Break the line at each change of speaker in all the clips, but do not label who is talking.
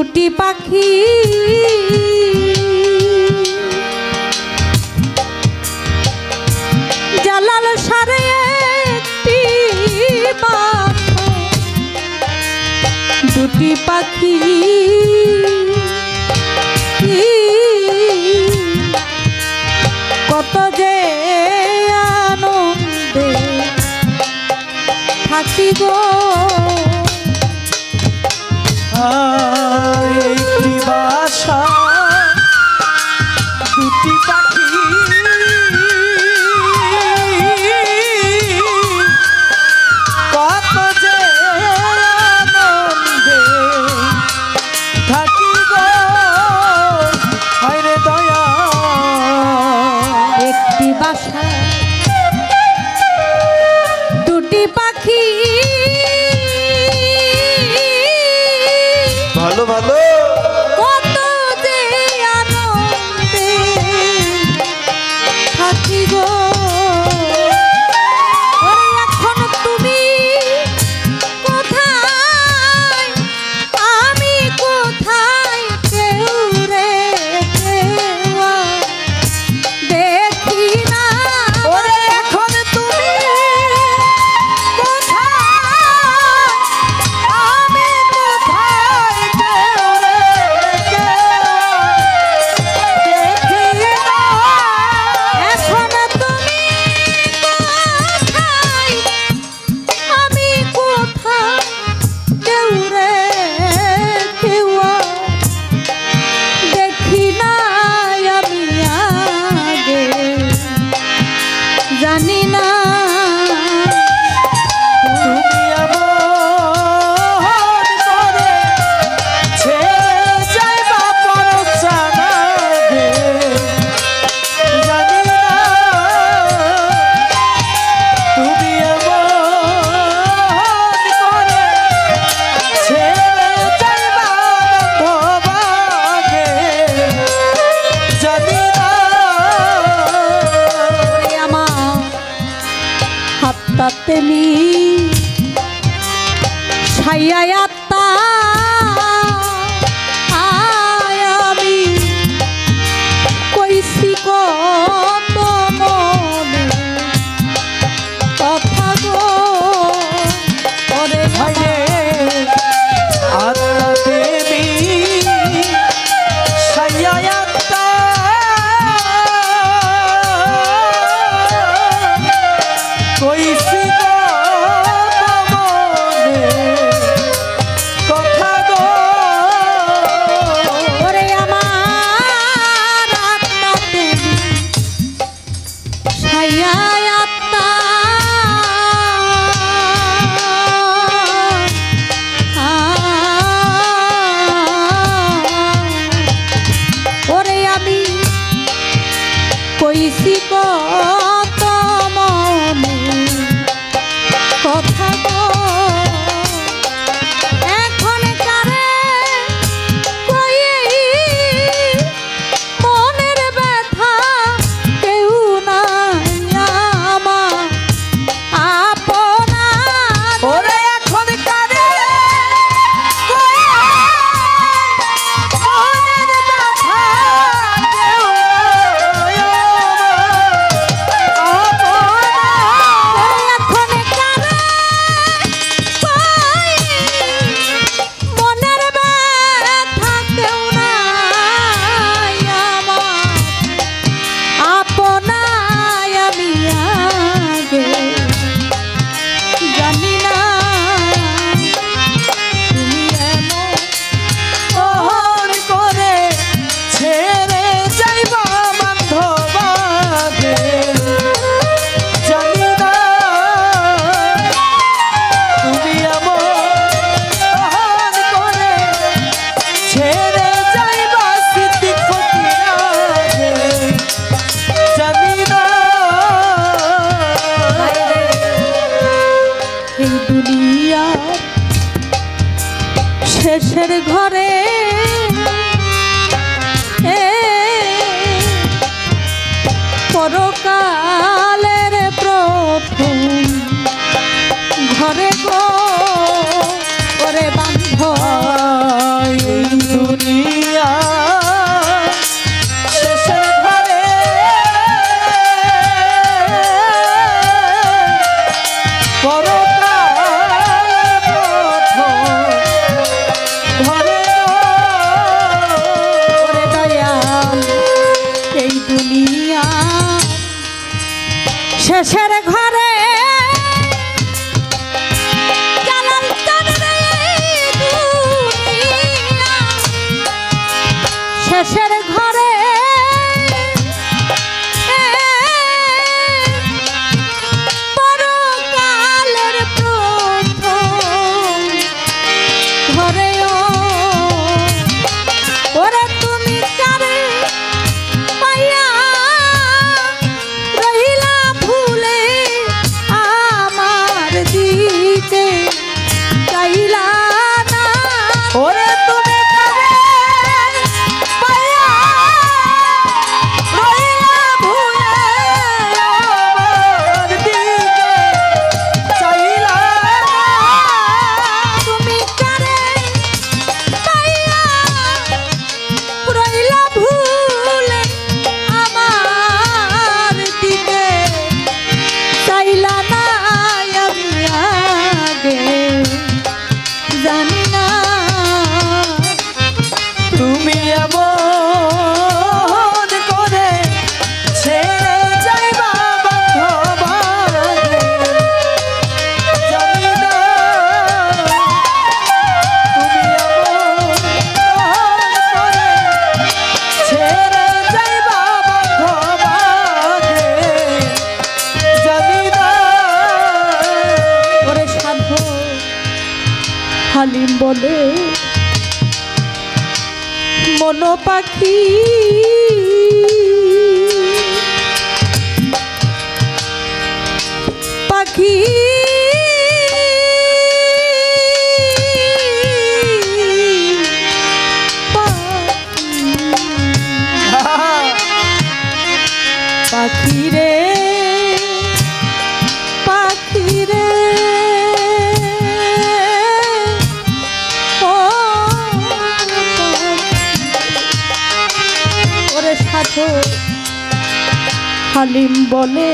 দুটি পাখি জালাল সারে একটি দুটি পাখি কত যে আনন্দে থাকি গো
একটি বাসা দুটি পাখি কত যে আনন্দে থাকি গো হায়রে দয়া
একটি বাসা দুটি পাখি
ভালো ভালো
কত যে আনন্দে থাকি গো এখন তুমি কোথায় আমি কোথায় কেউ রে কেউ দেখি না
এখন তুমি
কোথায় আমি কোথায় কেউ রে শেষের ঘরে জালাল চাঁদের দুনিয়া, শেষের ঘরে পরকালের প্রথম ঘরেও ওরে তুমি কারে পাইয়া রহিলা ভুলে আমার দিকে চাইলা না।
ওরে তুমি কারে পাইয়া রইলা ভুলে আমার দিকে চাইলা না।
তুমি কারে পাইয়া রহিলা ভুলে আমার দিকে চাইলা না। আমি আগে জানি না
তুমি এমন করে ছেড়ে যাইবা বান্ধবারে, জানি না তুমি এমন করে ছেড়ে যাইবা বান্ধবারে, জানি না।
ওরে সাধু হালিম বলে মন পাখি পাখি পাখি রে পাখি রে ও ওরে সাধু হালিম বলে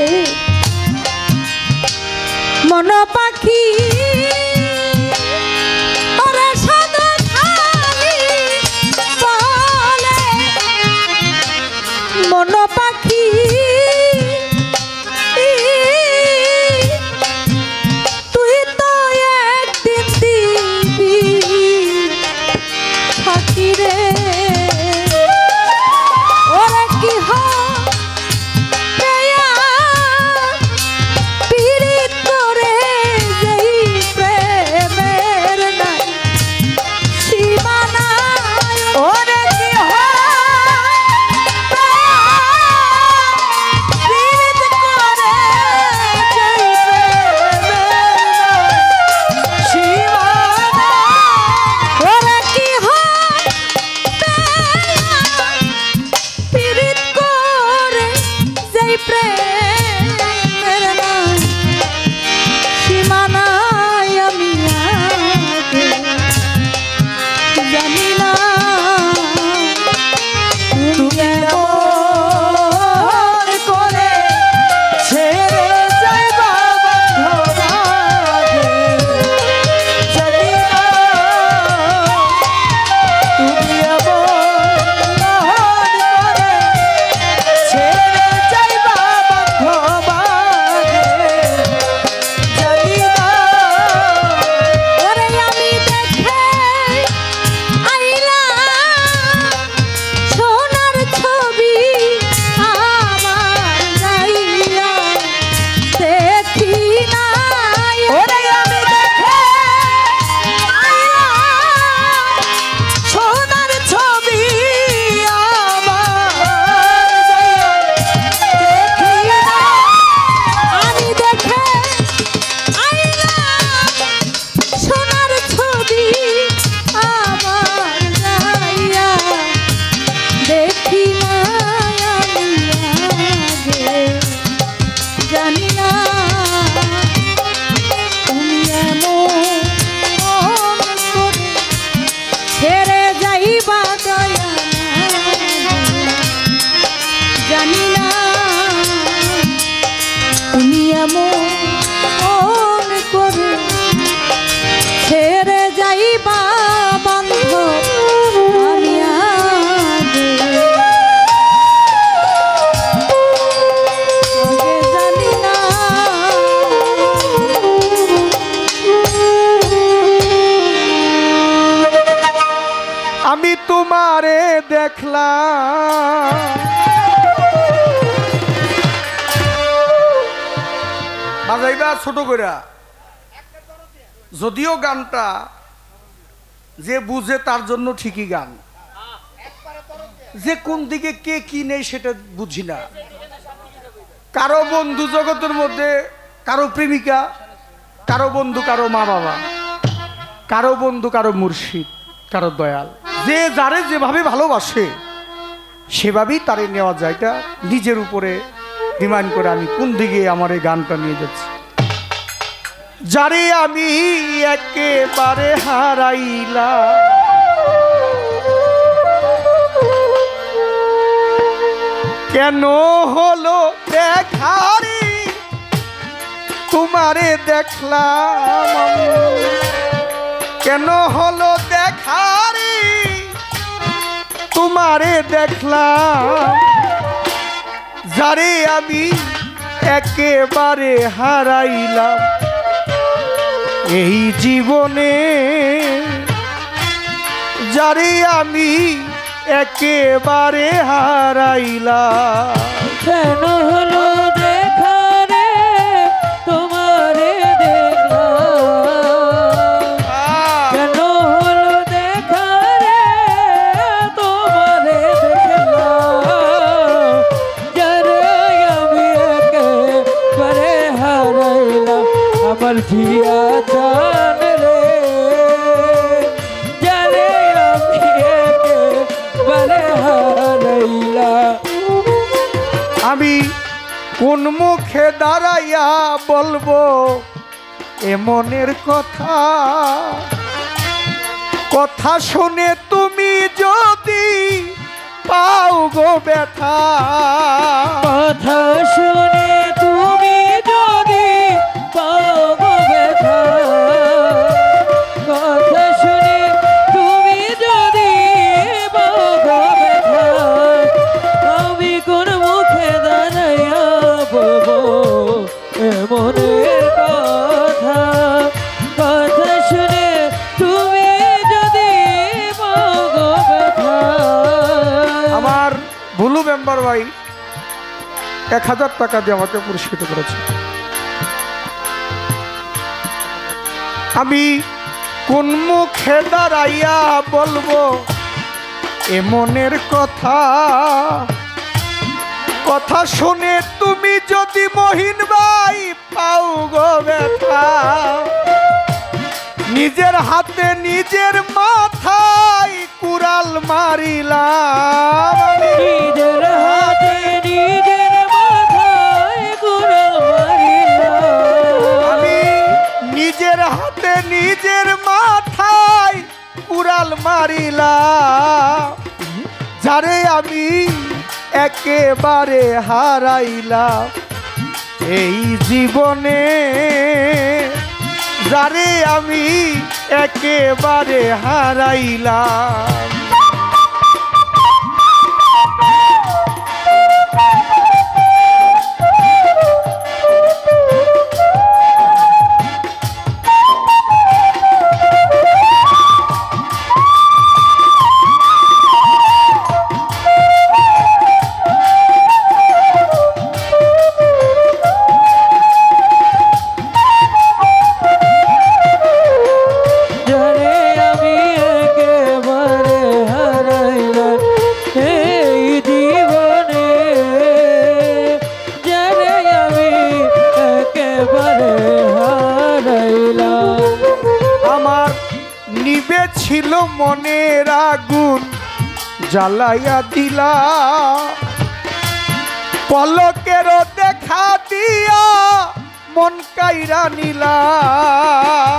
মন পাখি ওরে সাধু হালিম বলে মন পাখি তুই তো একদিন দিবি ফাঁকি রে। ওরে কি হবে পীড়িত করে যেই
তোমারে দেখলাম বাজাইবা ছোট কইরা যদিও গানটা যে বুঝে তার জন্য ঠিকই গান যে কোন দিকে কে কি নেই সেটা বুঝি না কারো বন্ধু জগতের মধ্যে কারো প্রেমিকা কারো বন্ধু কারো মা বাবা কারো বন্ধু কারো মুর্শিদ কারো দয়াল যে যারে যেভাবে ভালোবাসে সেভাবেই তারে নেওয়া যায় এটা নিজের উপরে ডিমান্ড করে আমি কোন দিকে আমার এই গানটা নিয়ে যাচ্ছি যারে আমি একেবারে হারাইলাম কেন হলো দেখারি তোমারে দেখলাম কেন হলো দেখারি তোমারে দেখলাম যারে আমি একেবারে হারাইলাম এই জীবনে যারে আমি একেবারে হারাইলাম
কেন হলো দেখা রে তোমারে দেখলাম কেন হলো দেখা রে তোমারে দেখলাম যারে আমি একেবারে হারাইলাম আমার জিয়া জান রে যারে আমি একেবারে হারাইলাম
আমি কোন মুখে দাঁড়াইয়া বলবো এমনের কথা কথা শুনে তুমি যদি পাও গো ব্যথা
কথা শুনে তুমি যদি পাও গো ব্যথা কথা শুনে তুমি যদি পাও গো ব্যথা আমি কোন মুখে দাঁড়াইয়া বলবো এমনের কথা কথা শুনে তুমি যদি পাও গো ব্যথা
আমার ভুলু মেম্বার ভাই 1000 টাকা দিয়ে আমাকে পুরস্কৃত করেছে আমি কোন মুখে দাঁড়াইয়া বলবো এমনের কথা কথা শুনে তুমি যদি মহিন ভাই পাও গো ব্যথা নিজের হাতে নিজের মাথায় কুড়াল মারিলাম
নিজের হাতে নিজের মাথায় কুড়াল মারিলাম
আমি নিজের হাতে নিজের মাথায় কুড়াল মারিলাম যারে আমি একেবারে হারাইলাম এই জীবনে যারে আমি একেবারে হারাইলাম
যারে আমি একেবারে হারাইলাম এই জীবনে যারে আমি একেবারে হারাইলাম
আমার নিবে ছিল মনের আগুন জ্বালাইয়া দিলা পলকেরও দেখা দিয়া মন কাইরা নিলা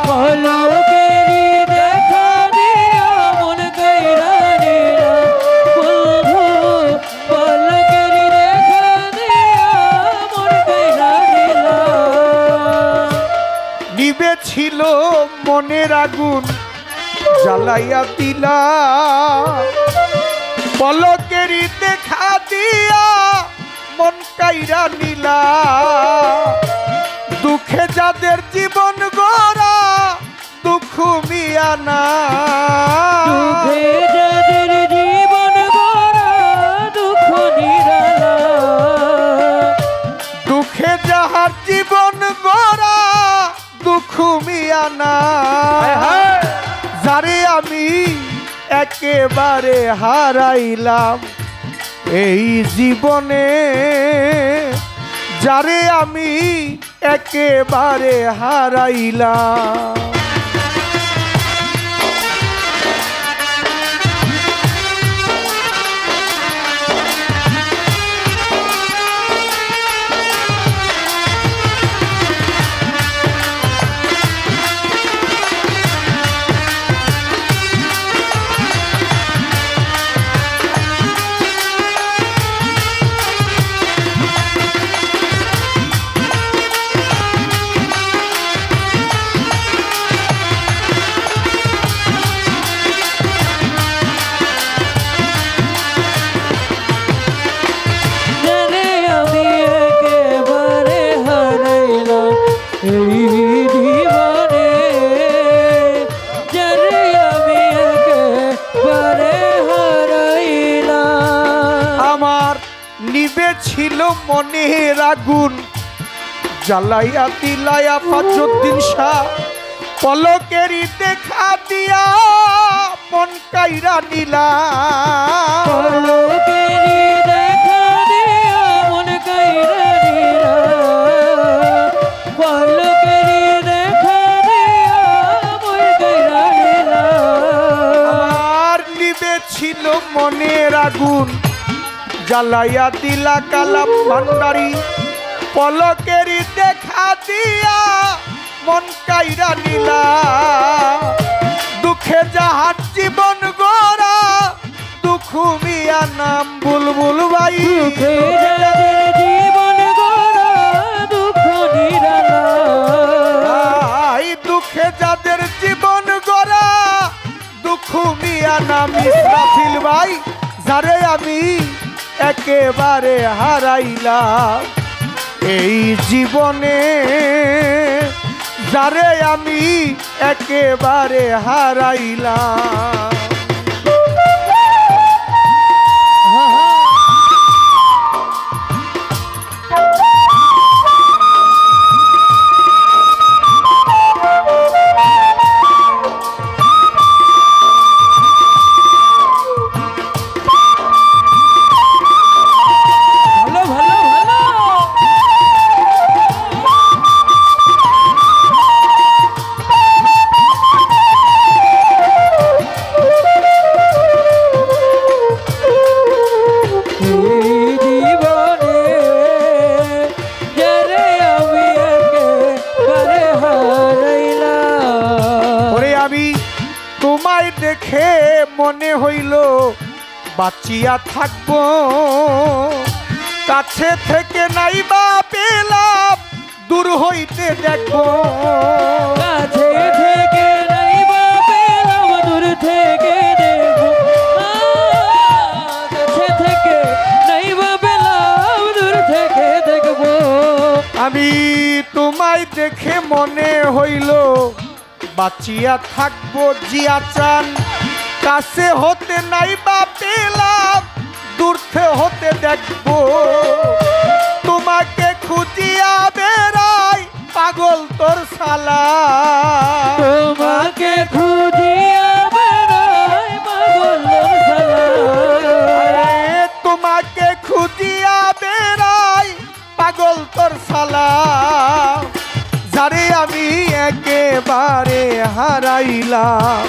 পলকেরি দেখা দিয়া মন কাইরা নিলা বন্ধু পলকেরি দেখা দিয়া মন কাইরা নিলা
নিবে ছিল মনের আগুন জ্বালাইয়া দিলা পলকেরি দেখা দিয়া মন কাইরা নিলা দুঃখে যাদের জীবন গড়া দুঃখ মিয়া না
দুঃখে যাদের
না যারে আমি একেবারে হারাইলাম এই জীবনে যারে আমি একেবারে হারাইলাম ছিল মনের আগুন জ্বালাইয়া দিলাইয়া ফাজুদ্দিন শাহ পলকেরই দেখা দিয়া মন কাইরা নিলা
পলকেরই দেখা দিয়া মন কাইরা নিলা পলকেরই দেখা দিয়া মন কাইরা নিলা
আমার নিবে ছিল মনের আগুন জ্বালাইয়া দিলা কালাম ভান্ডারি পলকেরই দেখা দিয়া মন কাইরা নিলা দুঃখে যাহার জীবন গড়া দুঃখ মিয়া নাম বুলবুল ভাই
দুঃখে যাদের জীবন গড়া দুঃখ নিরালা
দুঃখে যাদের জীবন গড়া দুঃখ মিয়া নাম ইসরাফিল ভাই যারে আমি একেবারে হারাইলাম এই জীবনে যারে আমি একেবারে হারাইলাম দেখে মনে হইল বাঁচিয়া থাকবো কাছে থেকে নাইবা পেলাম দূর হইতে দেখবো
কাছে থেকে নাইবা পেলাম দূর থেকে দেখবো কাছে থেকে নাইবা পেলাম দূর থেকে দেখবো
আমি তোমায় দেখে মনে হইল বাঁচিয়া থাকবো জিয়া চান কাছে হতে নাইবা পেলাম দূর হতে দেখবো তোমাকে খুঁজিয়া বেড়াই পাগল তোর শালা
তোমাকে খুঁজিয়া বেড়াই পাগল তোর শালা
তোমাকে খুঁজিয়া বেড়াই পাগল তোর শালা যারে আমি একেবারে হারাইলাম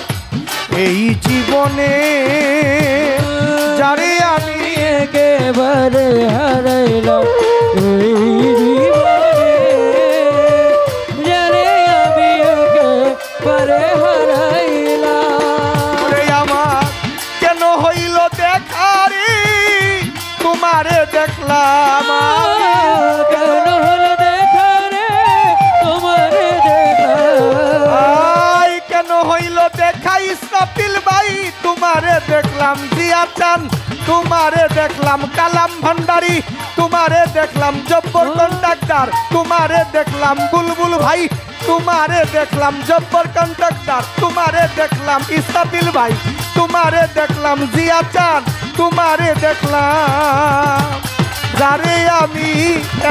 এই জীবনে যারে আমি
একেবারে হারাইলাম এই জীবনে যারে আমি একেবারে হারাইলাম
আমার কেন হইল দেখা রে তোমারে দেখলাম
কেন হলো দেখা রে তোমারে দেখলাম
কেন হইল দেখা ইসরাফিল ভাই তোমারে দেখলাম জিয়া চান তোমারে দেখলাম কালাম ভান্ডারি তোমারে দেখলাম জব্বর কন্ট্রাক্টর তোমারে দেখলাম বুলবুল ভাই তোমারে দেখলাম জব্বর কন্ট্রাক্টর তোমারে দেখলাম ইসরাফিল ভাই তোমারে দেখলাম জিয়া চান তোমারে দেখলাম যারে আমি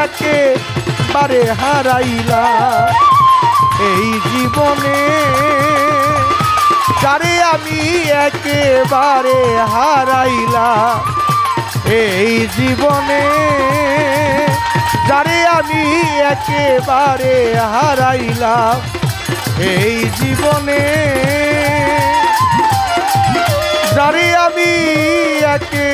একেবারে হারাইলাম এই জীবনে যারে আমি একেবারে হারাইলাম এই জীবনে যারে আমি একেবারে হারাইলাম এই জীবনে যারে আমি একে